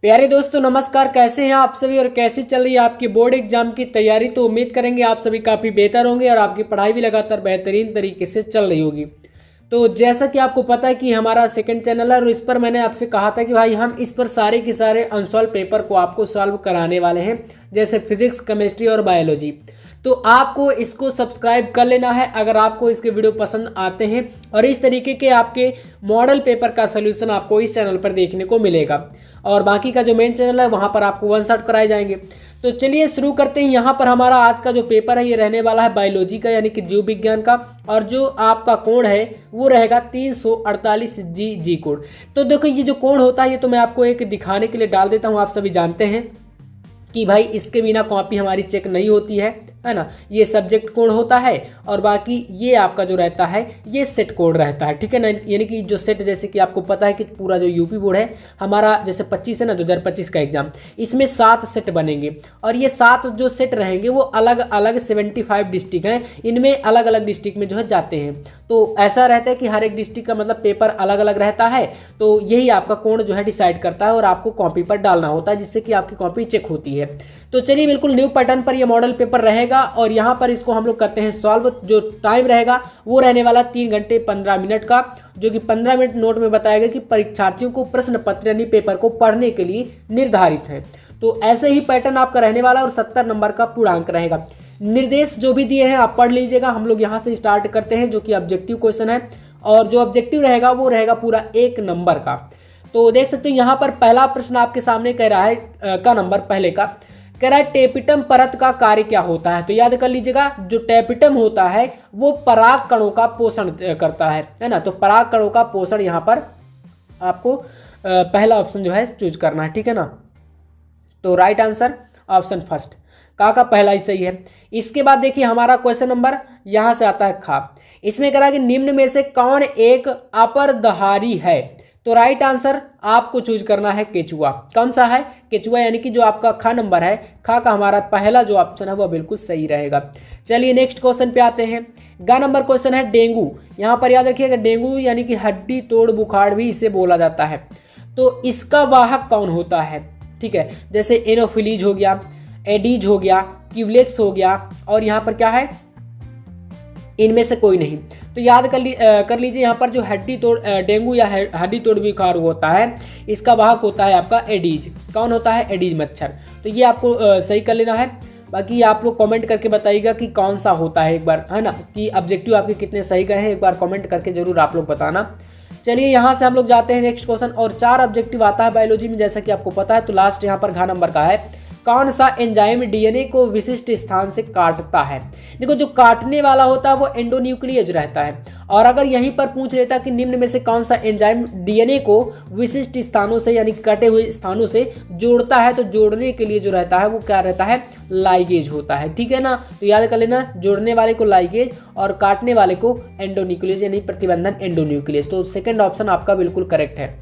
प्यारे दोस्तों नमस्कार। कैसे हैं आप सभी और कैसे चल रही है आपकी बोर्ड एग्जाम की तैयारी। तो उम्मीद करेंगे आप सभी काफ़ी बेहतर होंगे और आपकी पढ़ाई भी लगातार बेहतरीन तरीके से चल रही होगी। तो जैसा कि आपको पता है कि हमारा सेकंड चैनल है और इस पर मैंने आपसे कहा था कि भाई हम इस पर सारे के सारे अनसॉल्व पेपर को आपको सॉल्व कराने वाले हैं, जैसे फिजिक्स, केमिस्ट्री और बायोलॉजी। तो आपको इसको सब्सक्राइब कर लेना है अगर आपको इसके वीडियो पसंद आते हैं, और इस तरीके के आपके मॉडल पेपर का सोल्यूशन आपको इस चैनल पर देखने को मिलेगा। और बाकी का जो मेन चैनल है वहाँ पर आपको वन शॉट कराए जाएंगे। तो चलिए शुरू करते हैं। यहाँ पर हमारा आज का जो पेपर है ये रहने वाला है बायोलॉजी का, यानी कि जीव विज्ञान का, और जो आपका कोण है वो रहेगा 348 जी कोड। तो देखो ये जो कोण होता है ये तो मैं आपको एक दिखाने के लिए डाल देता हूँ। आप सभी जानते हैं कि भाई इसके बिना कॉपी हमारी चेक नहीं होती है ना। ये सब्जेक्ट कोड होता है और बाकी ये आपका जो रहता है ये सेट कोड रहता है, ठीक है ना। यानी कि जो सेट, जैसे कि आपको पता है कि पूरा जो यूपी बोर्ड है हमारा जैसे 25 है ना, 2025 का एग्जाम, इसमें 7 सेट बनेंगे और ये 7 जो सेट रहेंगे वो अलग अलग 75 डिस्ट्रिक्ट हैं, इनमें अलग अलग डिस्ट्रिक्ट में जो है जाते हैं। तो ऐसा रहता है कि हर एक डिस्ट्रिक्ट का मतलब पेपर अलग अलग रहता है। तो यही आपका कोड जो है डिसाइड करता है और आपको कॉपी पर डालना होता है, जिससे कि आपकी कॉपी चेक होती है। तो चलिए बिल्कुल न्यू पैटर्न पर ये मॉडल पेपर रहेगा और यहाँ पर इसको हम लोग करते हैं सॉल्व। जो टाइम रहेगा वो रहने वाला 3 घंटे 15 मिनट का, जो कि 15 मिनट नोट में बताया गया कि परीक्षार्थियों को प्रश्न पत्र यानी पेपर को पढ़ने के लिए निर्धारित है। तो ऐसे ही पैटर्न आपका रहने वाला और 70 नंबर का पूर्णांक रहेगा। निर्देश जो भी दिए हैं आप पढ़ लीजिएगा। हम लोग यहाँ से स्टार्ट करते हैं, जो कि ऑब्जेक्टिव क्वेश्चन है, और जो ऑब्जेक्टिव रहेगा वो रहेगा पूरा 1 नंबर का। तो देख सकते हो यहाँ पर पहला प्रश्न आपके सामने कह रहा है का नंबर पहले का कह रहा है टेपिटम परत का कार्य क्या होता है। तो याद कर लीजिएगा, जो टेपिटम होता है वो पराग कणों का पोषण करता है ना। तो पराग कणों का पोषण यहाँ पर आपको पहला ऑप्शन जो है चूज करना है, ठीक है ना। तो राइट आंसर ऑप्शन फर्स्ट का पहला ही सही है। इसके बाद देखिए हमारा क्वेश्चन नंबर यहाँ से आता है खा। इसमें कह रहा है कि निम्न में से कौन एक अपरदहारी है। तो राइट आंसर आपको चूज करना है केचुआ। कौन सा है? केचुआ, यानी कि जो आपका खा नंबर है, खा का हमारा पहला जो ऑप्शन है वो बिल्कुल सही रहेगा। चलिए नेक्स्ट क्वेश्चन पे आते हैं। गा नंबर क्वेश्चन है डेंगू। यहाँ पर याद रखिएगा डेंगू यानी कि हड्डी तोड़ बुखार भी इसे बोला जाता है। तो इसका वाहक कौन होता है? ठीक है, जैसे एनोफिलीज हो गया, एडीज हो गया, क्यूलेक्स हो गया, और यहाँ पर क्या है, इनमें से कोई नहीं। तो याद कर लीजिए यहाँ पर जो हड्डी तोड़ डेंगू या हड्डी तोड़ बुखार होता है, इसका वाहक होता है आपका एडीज। कौन होता है? एडीज मच्छर। तो ये आपको सही कर लेना है। बाकी आप लोग कमेंट करके बताइएगा कि कौन सा होता है, एक बार है ना, कि ऑब्जेक्टिव आपके कितने सही गए हैं, एक बार कमेंट करके जरूर आप लोग बताना। चलिए यहाँ से हम लोग जाते हैं नेक्स्ट क्वेश्चन। और 4 ऑब्जेक्टिव आता है बायोलॉजी में, जैसा कि आपको पता है। तो लास्ट यहाँ पर घ नंबर का है, कौन सा एंजाइम डीएनए को विशिष्ट स्थान से काटता है। देखो जो काटने वाला होता है वो एंडोन्यूक्लियस रहता है, और अगर यहीं पर पूछ लेता कि निम्न में से कौन सा एंजाइम डीएनए को विशिष्ट स्थानों से यानी कटे हुए स्थानों से जोड़ता है, तो जोड़ने के लिए जो रहता है वो क्या रहता है? लाइगेज होता है, ठीक है ना। तो याद कर लेना, जोड़ने वाले को लाइगेज और काटने वाले को एंडोन्यूक्लियस यानी प्रतिबंधन एंडोन्यूक्लियस। तो सेकंड ऑप्शन आपका बिल्कुल करेक्ट है।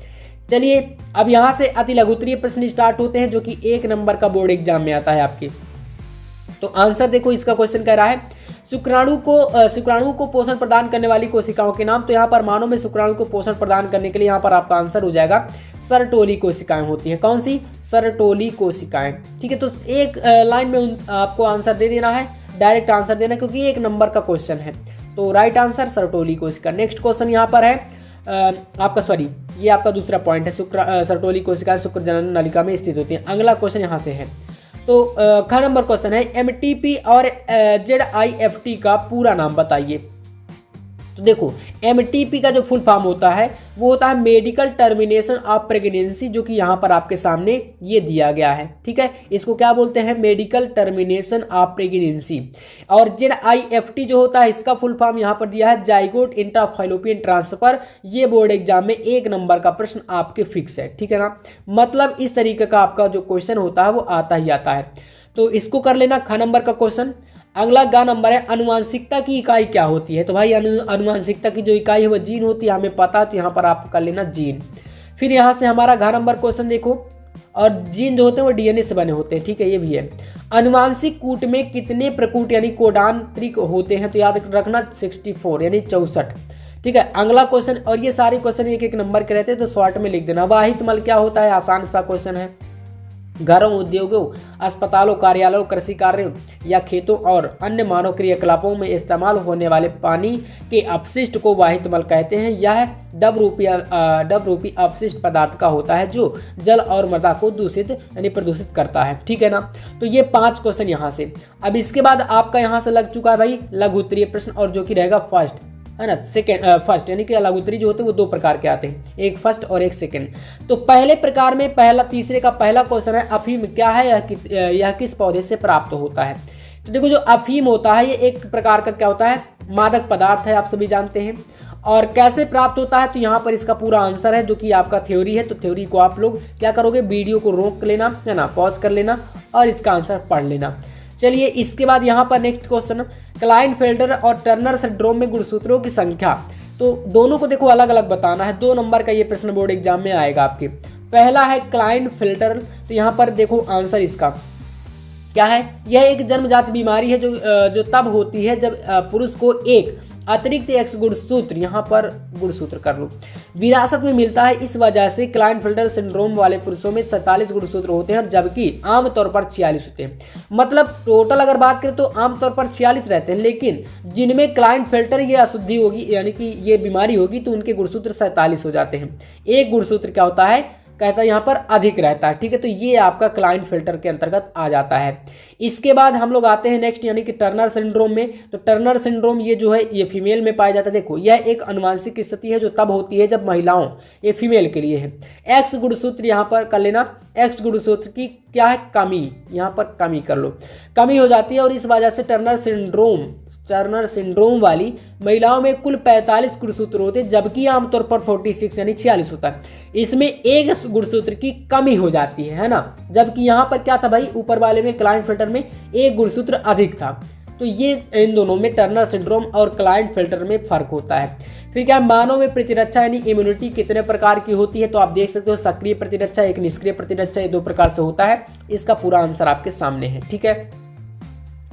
चलिए अब यहाँ से अति लघुत्तरीय प्रश्न स्टार्ट होते हैं, जो कि 1 नंबर का बोर्ड एग्जाम में आता है आपके। तो आंसर देखो, इसका क्वेश्चन कह रहा है शुक्राणु को पोषण प्रदान करने वाली कोशिकाओं के नाम। तो यहाँ पर मानव में शुक्राणु को पोषण प्रदान करने के लिए यहाँ पर आपका आंसर हो जाएगा सरटोली कोशिकाएं होती हैं। कौन सी? सरटोली कोशिकाएं, ठीक है। तो एक लाइन में आपको आंसर दे देना है, डायरेक्ट आंसर देना, क्योंकि 1 नंबर का क्वेश्चन है। तो राइट आंसर सरटोली कोशिका। नेक्स्ट क्वेश्चन यहाँ पर है आपका, सॉरी ये आपका दूसरा पॉइंट है, सरटोली कोशिकाएं शुक्र जनन नलिका में स्थित होती हैं। अगला क्वेश्चन यहाँ से है। तो ख नंबर क्वेश्चन है एमटीपी और जेडआईएफटी का पूरा नाम बताइए। तो देखो एमटीपी का जो फुल फॉर्म होता है वो होता है मेडिकल टर्मिनेशन ऑफ प्रेगनेंसी, जो कि यहाँ पर आपके सामने ये दिया गया है, ठीक है। इसको क्या बोलते हैं? Medical termination of pregnancy. और जेडआईएफटी जो होता है इसका फुल फॉर्म यहाँ पर दिया है जाइगोट इंट्राफैलोपियन ट्रांसफर। ये बोर्ड एग्जाम में 1 नंबर का प्रश्न आपके फिक्स है, ठीक है ना। मतलब इस तरीके का आपका जो क्वेश्चन होता है वो आता ही आता है। तो इसको कर लेना ख नंबर का क्वेश्चन। अगला गा नंबर है अनुवांशिकता की इकाई क्या होती है। तो भाई अनुवांशिकता की जो इकाई है वो जीन होती है, हमें पता है। तो यहाँ पर आप कर लेना जीन। फिर यहाँ से हमारा घ नंबर क्वेश्चन देखो, और जीन जो होते हैं वो डीएनए से बने होते हैं, ठीक है, ये भी है। अनुवांशिक कूट में कितने प्रकूट यानी कोडान त्रिक होते हैं। तो याद रखना 64 यानी 64, ठीक है। अगला क्वेश्चन, और ये सारे क्वेश्चन 1-1 नंबर के रहते हैं, तो शॉर्ट में लिख देना। वाहित मल क्या होता है? आसान सा क्वेश्चन है। घरों, उद्योगों, अस्पतालों, कार्यालयों, कृषि कार्यों या खेतों और अन्य मानव क्रियाकलापों में इस्तेमाल होने वाले पानी के अपशिष्ट को वाहित मल कहते हैं। यह डब रूपी अपशिष्ट पदार्थ का होता है जो जल और मृदा को दूषित यानी प्रदूषित करता है। ठीक है ना। तो ये 5 क्वेश्चन यहाँ से। अब इसके बाद आपका यहाँ से लग चुका है भाई लघु उत्तरीय प्रश्न, और जो कि रहेगा फर्स्ट, है ना, फर्स्ट, यानी कि लघु उत्तरीय जो होते हैं वो 2 प्रकार के आते हैं, एक फर्स्ट और एक सेकंड। तो पहले प्रकार में तीसरे का पहला क्वेश्चन है अफीम क्या है, यह किस पौधे से प्राप्त होता है। तो देखो जो अफीम होता है ये एक प्रकार का क्या होता है, मादक पदार्थ है, आप सभी जानते हैं। और कैसे प्राप्त होता है, तो यहाँ पर इसका पूरा आंसर है जो कि आपका थ्योरी है। तो थ्योरी को आप लोग क्या करोगे, वीडियो को रोक लेना, है ना, पॉज कर लेना और इसका आंसर पढ़ लेना। चलिए इसके बाद यहाँ पर नेक्स्ट क्वेश्चन, क्लाइनफेल्टर और टर्नर सिंड्रोम में गुणसूत्रों की संख्या। तो दोनों को देखो अलग अलग बताना है। 2 नंबर का ये प्रश्न बोर्ड एग्जाम में आएगा आपके। पहला है क्लाइनफेल्टर, तो यहाँ पर देखो आंसर इसका क्या है, यह एक जन्मजात बीमारी है जो तब होती है जब पुरुष को एक अतिरिक्त एक्स गुणसूत्र, यहाँ पर गुणसूत्र कर लो, विरासत में मिलता है। इस वजह से क्लाइनफेल्टर सिंड्रोम वाले पुरुषों में 47 गुणसूत्र होते हैं, जबकि आमतौर पर 46 होते हैं। मतलब टोटल अगर बात करें तो आमतौर पर 46 रहते हैं, लेकिन जिनमें क्लाइनफेल्टर ये अशुद्धि होगी यानी कि ये बीमारी होगी तो उनके गुणसूत्र 47 हो जाते हैं। एक गुणसूत्र क्या होता है, कहता है यहाँ पर अधिक रहता है। ठीक है, तो ये आपका क्लाइनफेल्टर के अंतर्गत आ जाता है। इसके बाद हम लोग आते हैं नेक्स्ट यानी कि टर्नर सिंड्रोम में। तो टर्नर सिंड्रोम ये जो है ये फीमेल में पाया जाता है। देखो यह एक अनुवांशिक स्थिति है जो तब होती है जब महिलाओं, ये फीमेल के लिए है, एक्स गुणसूत्र यहाँ पर कर लेना, एक्स गुणसूत्र की क्या है कमी, यहाँ पर कमी कर लो, कमी हो जाती है। और इस वजह से टर्नर सिंड्रोम वाली महिलाओं में कुल 45 गुणसूत्र होते हैं, जबकि आमतौर पर 46 यानी 46 होता है। इसमें एक गुणसूत्र की कमी हो जाती है ना। जबकि यहाँ पर क्या था भाई, ऊपर वाले में क्लाइनफेल्टर में एक गुणसूत्र अधिक था। तो ये इन दोनों में टर्नर सिंड्रोम और क्लाइनफेल्टर में फर्क होता है। फिर क्या, मानव में प्रतिरक्षा यानी इम्यूनिटी कितने प्रकार की होती है। तो आप देख सकते हो सक्रिय प्रतिरक्षा, एक निष्क्रिय प्रतिरक्षा, ये 2 प्रकार से होता है। इसका पूरा आंसर आपके सामने है। ठीक है,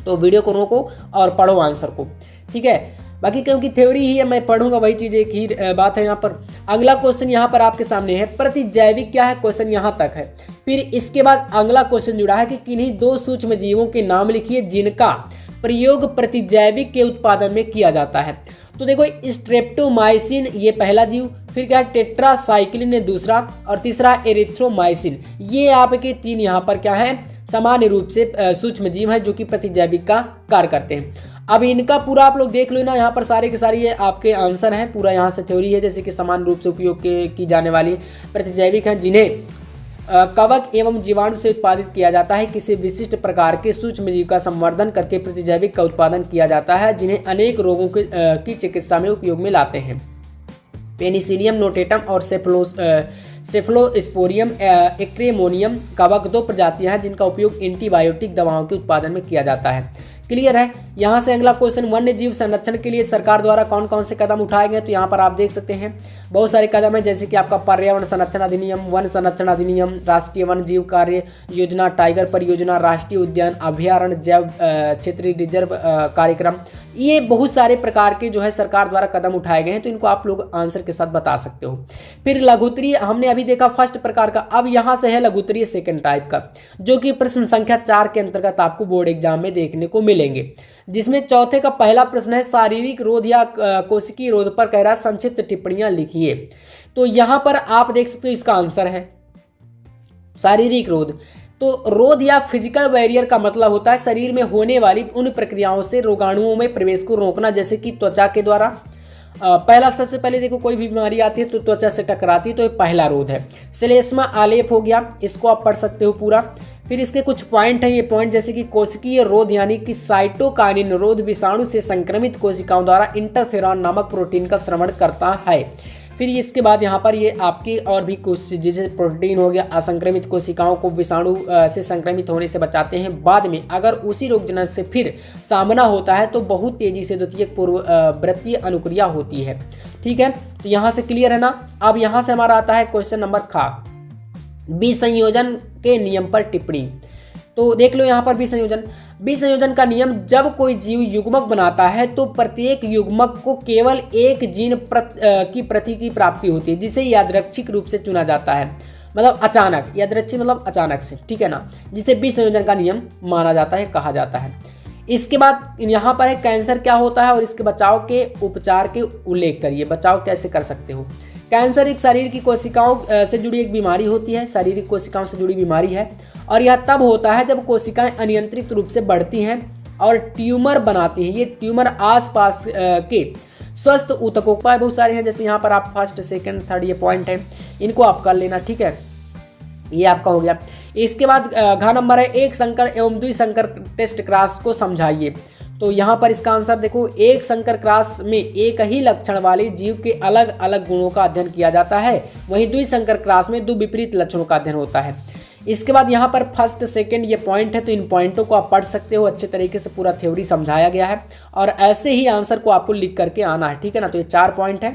तो वीडियो को रोको और पढ़ो आंसर को। ठीक है, बाकी क्योंकि थ्योरी ही है मैं पढ़ूंगा वही चीज़, एक ही बात है यहाँ पर। अगला क्वेश्चन यहाँ पर आपके सामने है, प्रतिजैविक क्या है, क्वेश्चन यहाँ तक है। फिर इसके बाद अगला क्वेश्चन जुड़ा है कि किन्हीं 2 सूक्ष्म जीवों के नाम लिखिए जिनका प्रयोग प्रतिजैविक के उत्पादन में किया जाता है। तो देखो स्ट्रेप्टोमाइसिन ये पहला जीव, फिर क्या है टेट्रासाइक्लिन ये दूसरा, और तीसरा एरिथ्रोमाइसिन। ये आपके 3 यहाँ पर क्या है, सामान्य रूप से सूक्ष्म जीव है जो कि प्रतिजैविक का कार्य करते हैं। अब इनका पूरा आप लोग देख लो ना, यहाँ पर सारे के सारे ये आपके आंसर हैं। पूरा यहाँ से थ्योरी है, जैसे कि समान रूप से उपयोग की जाने वाली प्रतिजैविक हैं जिन्हें कवक एवं जीवाणु से उत्पादित किया जाता है। किसी विशिष्ट प्रकार के सूक्ष्म जीव का संवर्धन करके प्रतिजैविक का उत्पादन किया जाता है, जिन्हें अनेक रोगों की चिकित्सा में उपयोग में लाते हैं। पेनिसिलियम नोटेटम और सेफ्लोस्पोरियम एक्रेमोनियम कवक 2 प्रजातियां हैं जिनका उपयोग एंटीबायोटिक दवाओं के उत्पादन में किया जाता है। क्लियर है। यहाँ से अगला क्वेश्चन, वन्य जीव संरक्षण के लिए सरकार द्वारा कौन कौन से कदम उठाए गए। तो यहाँ पर आप देख सकते हैं बहुत सारे कदम हैं, जैसे कि आपका पर्यावरण संरक्षण अधिनियम, वन संरक्षण अधिनियम, राष्ट्रीय वन जीव कार्य योजना, टाइगर परियोजना, राष्ट्रीय उद्यान, अभयारण्य, जैव क्षेत्रीय रिजर्व कार्यक्रम। ये बहुत सारे प्रकार के जो है सरकार द्वारा कदम उठाए गए हैं, तो इनको आप लोग आंसर के साथ बता सकते हो। फिर लघुत्तरीय हमने अभी देखा फर्स्ट प्रकार का, अब यहाँ से है लघुत्तरीय सेकंड टाइप का, जो कि प्रश्न संख्या 4 के अंतर्गत आपको बोर्ड एग्जाम में देखने को मिलेंगे। जिसमें चौथे का पहला प्रश्न है शारीरिक रोध या कोशिकीय रोध पर कह रहा है संक्षिप्त टिप्पणियां लिखिए। तो यहाँ पर आप देख सकते हो इसका आंसर है शारीरिक रोध। तो रोध या फिजिकल बैरियर का मतलब होता है शरीर में होने वाली उन प्रक्रियाओं से रोगाणुओं में प्रवेश को रोकना, जैसे कि त्वचा के द्वारा। पहला सबसे पहले देखो कोई भी बीमारी आती है तो त्वचा से टकराती है, तो ये पहला रोध है। श्लेष्मा आलेप हो गया, इसको आप पढ़ सकते हो पूरा। फिर इसके कुछ पॉइंट हैं, ये पॉइंट जैसे कि कोशिकीय रोध यानी कि साइटोकाइनिन रोध विषाणु से संक्रमित कोशिकाओं द्वारा इंटरफेरॉन नामक प्रोटीन का श्रवण करता है। फिर इसके बाद यहाँ पर ये आपकी और भी कुछ जैसे प्रोटीन हो गया, असंक्रमित कोशिकाओं को विषाणु से संक्रमित होने से बचाते हैं। बाद में अगर उसी रोगजनक से फिर सामना होता है तो बहुत तेजी से द्वितीयक पूर्ववर्तीय अनुक्रिया होती है। ठीक है, तो यहाँ से क्लियर है ना। अब यहाँ से हमारा आता है क्वेश्चन नंबर खा, विसंयोजन के नियम पर टिप्पणी। तो देख लो यहाँ पर विसंयोजन का नियम, जब कोई जीव युग्मक बनाता है तो प्रत्येक युग्मक को केवल एक जीन की प्रति की प्राप्ति होती है, जिसे यादृच्छिक रूप से चुना जाता है। मतलब अचानक, यादृच्छिक मतलब अचानक से, ठीक है ना, जिसे विसंयोजन का नियम माना जाता है, कहा जाता है। इसके बाद यहाँ पर है कैंसर क्या होता है और इसके बचाव के उपचार के उल्लेख करिए, बचाव कैसे कर सकते हो। कैंसर एक शरीर की कोशिकाओं से जुड़ी एक बीमारी होती है, शारीरिक कोशिकाओं से जुड़ी बीमारी है, और यह तब होता है जब कोशिकाएं अनियंत्रित रूप से बढ़ती हैं और ट्यूमर बनाती हैं। ये ट्यूमर आसपास के स्वस्थ ऊतकों का बहुत सारे हैं, जैसे यहाँ पर आप फर्स्ट सेकंड थर्ड ये पॉइंट है, इनको आप कर लेना, ठीक है, ये आपका हो गया। इसके बाद घ नंबर है एक संकर एवं द्विसंकर टेस्ट क्रॉस को समझाइए। तो यहाँ पर इसका आंसर देखो, एक संकर क्रॉस में एक ही लक्षण वाले जीव के अलग अलग गुणों का अध्ययन किया जाता है, वहीं द्विसंकर क्रॉस में दो विपरीत लक्षणों का अध्ययन होता है। इसके बाद यहाँ पर फर्स्ट सेकंड ये पॉइंट है, तो इन पॉइंटों को आप पढ़ सकते हो, अच्छे तरीके से पूरा थ्योरी समझाया गया है और ऐसे ही आंसर को आपको लिख करके आना है, ठीक है ना। तो ये 4 पॉइंट है।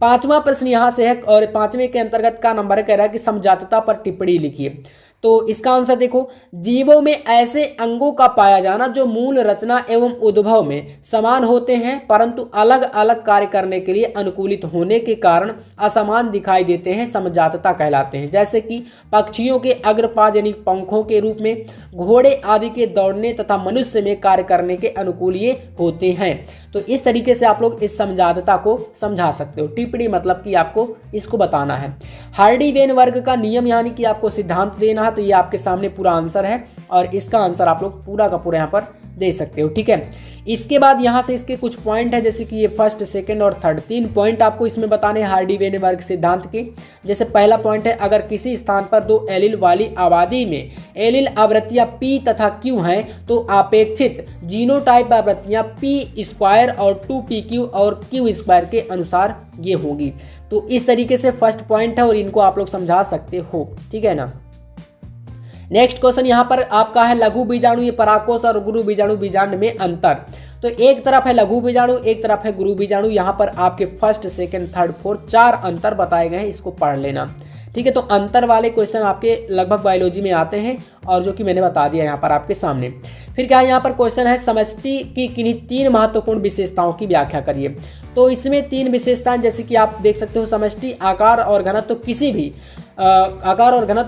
5वां प्रश्न यहाँ से है और 5वें के अंतर्गत का नंबर कह रहा है कि समझातता पर टिप्पणी लिखिए। तो इसका आंसर देखो, जीवों में ऐसे अंगों का पाया जाना जो मूल रचना एवं उद्भव में समान होते हैं परंतु अलग अलग कार्य करने के लिए अनुकूलित होने के कारण असमान दिखाई देते हैं, समझातता कहलाते हैं। जैसे कि पक्षियों के अग्रपाद यानी पंखों के रूप में, घोड़े आदि के दौड़ने तथा मनुष्य में कार्य करने के अनुकूल ये होते हैं। तो इस तरीके से आप लोग इस समझातता को समझा सकते हो। टिप्पणी मतलब कि आपको इसको बताना है। हार्डी वेन वर्ग का नियम यानी कि आपको सिद्धांत देना है, तो ये आपके सामने पूरा आंसर है और इसका आंसर आप लोग पूरा का पूरा यहाँ पर दे सकते हो, ठीक है। इसके बाद यहाँ से इसके कुछ पॉइंट है, जैसे कि ये फर्स्ट सेकंड और थर्ड 3 पॉइंट आपको इसमें बताने हैं हार्डी वेन वर्ग सिद्धांत के। जैसे पहला पॉइंट है, अगर किसी स्थान पर 2 एलील वाली आबादी में एलील आवृत्तियाँ P तथा Q हैं तो अपेक्षित जीनोटाइप आवृत्तियाँ P² और 2PQ और Q² के अनुसार ये होगी। तो इस तरीके से फर्स्ट पॉइंट है और इनको आप लोग समझा सकते हो, ठीक है ना। नेक्स्ट क्वेश्चन यहाँ पर आपका है लघु बीजाणु ये परागकोश और गुरु बीजाणु बीजांड में अंतर। तो एक तरफ है लघु बीजाणु, एक तरफ है गुरु बीजाणु। यहाँ पर आपके फर्स्ट सेकंड थर्ड फोर्थ 4 अंतर बताए गए हैं, इसको पढ़ लेना, ठीक है। तो अंतर वाले क्वेश्चन आपके लगभग बायोलॉजी में आते हैं और जो कि मैंने बता दिया यहाँ पर आपके सामने। फिर क्या है यहाँ पर क्वेश्चन है समष्टि की किन्हीं 3 महत्वपूर्ण विशेषताओं की व्याख्या करिए। तो इसमें 3 विशेषताएं जैसे कि आप देख सकते हो, समष्टि आकार और घनत्व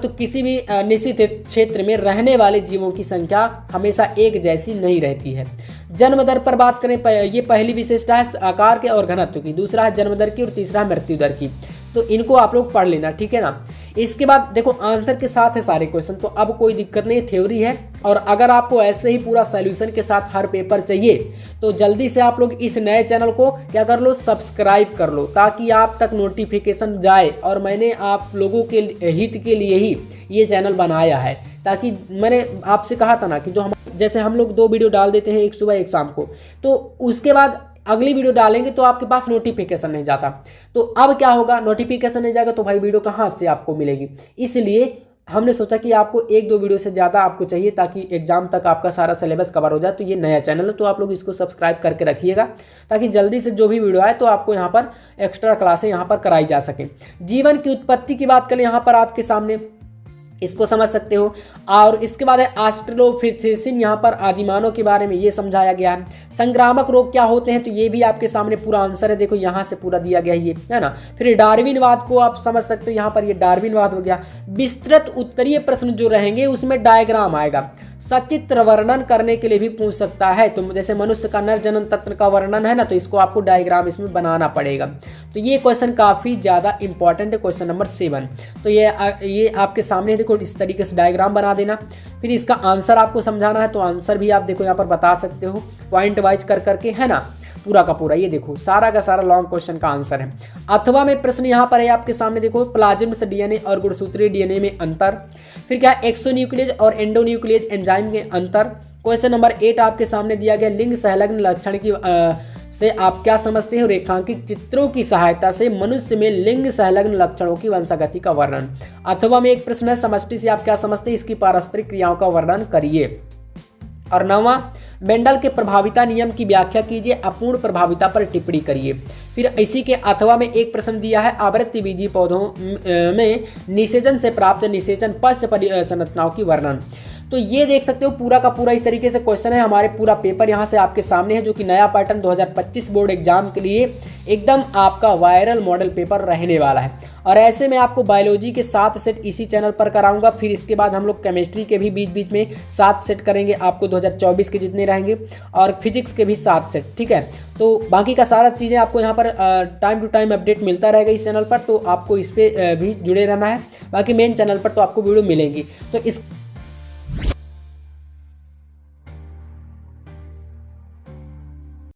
किसी भी निश्चित क्षेत्र में रहने वाले जीवों की संख्या हमेशा एक जैसी नहीं रहती है। जन्म दर पर बात करें, ये पहली विशेषता है आकार के और घनत्व की, दूसरा है जन्म दर की और तीसरा है मृत्यु दर की। तो इनको आप लोग पढ़ लेना, ठीक है ना। इसके बाद देखो आंसर के साथ है सारे क्वेश्चन, तो अब कोई दिक्कत नहीं, थ्योरी है। और अगर आपको ऐसे ही पूरा सॉल्यूशन के साथ हर पेपर चाहिए तो जल्दी से आप लोग इस नए चैनल को क्या कर लो, सब्सक्राइब कर लो, ताकि आप तक नोटिफिकेशन जाए। और मैंने आप लोगों के हित के लिए ही ये चैनल बनाया है, ताकि मैंने आपसे कहा था ना कि जो हम जैसे हम लोग 2 वीडियो डाल देते हैं, एक सुबह एक शाम को, तो उसके बाद अगली वीडियो डालेंगे तो आपके पास नोटिफिकेशन नहीं जाता। तो अब क्या होगा, नोटिफिकेशन नहीं जाएगा तो भाई वीडियो कहाँ से आपको मिलेगी। इसलिए हमने सोचा कि आपको 1-2 वीडियो से ज़्यादा आपको चाहिए ताकि एग्जाम तक आपका सारा सिलेबस कवर हो जाए। तो ये नया चैनल है, तो आप लोग इसको सब्सक्राइब करके रखिएगा ताकि जल्दी से जो भी वीडियो आए तो आपको यहाँ पर एक्स्ट्रा क्लासें यहाँ पर कराई जा सकें। जीवन की उत्पत्ति की बात करें यहाँ पर आपके सामने, इसको समझ सकते हो। और इसके बाद है ऑस्ट्रेलोपिथेसिस, यहाँ पर आदिमानव के बारे में ये समझाया गया है। संक्रामक रोग क्या होते हैं, तो ये भी आपके सामने पूरा आंसर है, देखो यहाँ से पूरा दिया गया ये है ना। फिर डार्विनवाद को आप समझ सकते हो, यहाँ पर ये डार्विनवाद हो गया। विस्तृत उत्तरीय प्रश्न जो रहेंगे उसमें डायग्राम आएगा, सचित्र वर्णन करने के लिए भी पूछ सकता है। तो जैसे मनुष्य का नर जनन तंत्र का वर्णन है ना, तो इसको आपको डायग्राम इसमें बनाना पड़ेगा। तो ये क्वेश्चन काफ़ी ज़्यादा इंपॉर्टेंट है, क्वेश्चन नंबर 7। तो ये आपके सामने देखो इस तरीके से डायग्राम बना देना। फिर इसका आंसर आपको समझाना है, तो आंसर भी आप देखो यहाँ पर बता सकते हो पॉइंट वाइज कर करके, है ना, पूरा का पूरा। ये देखो सारा का सारा लॉन्ग क्वेश्चन का आंसर है। अथवा में प्रश्न यहाँ पर है आपके सामने, देखो प्लाज्म डीएनए और गुणसूत्रीय डीएनए में अंतर। फिर क्या है एक्सोन्यूक्लियस और एंडोन्यूक्लियस एंजाइम के अंतर। क्वेश्चन नंबर 8 आपके सामने दिया गया, लिंग सहलग्न लक्षण की से आप क्या समझते हो, रेखांकित चित्रों की सहायता से मनुष्य में लिंग सहलग्न लक्षणों की वंशागति का वर्णन। अथवा में एक प्रश्न है, समष्टि से आप क्या समझते हैं, इसकी पारस्परिक क्रियाओं का वर्णन करिए। और 9वां, मेंडल के प्रभाविता नियम की व्याख्या कीजिए, अपूर्ण प्रभाविता पर टिप्पणी करिए। फिर इसी के अथवा में एक प्रश्न दिया है, आवृत्ति बीजी पौधों में निषेचन से प्राप्त निषेचन पश्च संरचनाओं की वर्णन। तो ये देख सकते हो पूरा का पूरा इस तरीके से क्वेश्चन है। हमारे पूरा पेपर यहाँ से आपके सामने है, जो कि नया पैटर्न 2025 बोर्ड एग्जाम के लिए एकदम आपका वायरल मॉडल पेपर रहने वाला है। और ऐसे में आपको बायोलॉजी के 7 सेट इसी चैनल पर कराऊंगा, फिर इसके बाद हम लोग केमिस्ट्री के भी बीच बीच में 7 सेट करेंगे आपको 2024 के जितने रहेंगे, और फिजिक्स के भी 7 सेट, ठीक है। तो बाकी का सारा चीज़ें आपको यहाँ पर टाइम टू टाइम अपडेट मिलता रहेगा इस चैनल पर, तो आपको इस पर भी जुड़े रहना है। बाकी मेन चैनल पर तो आपको वीडियो मिलेंगी। तो इस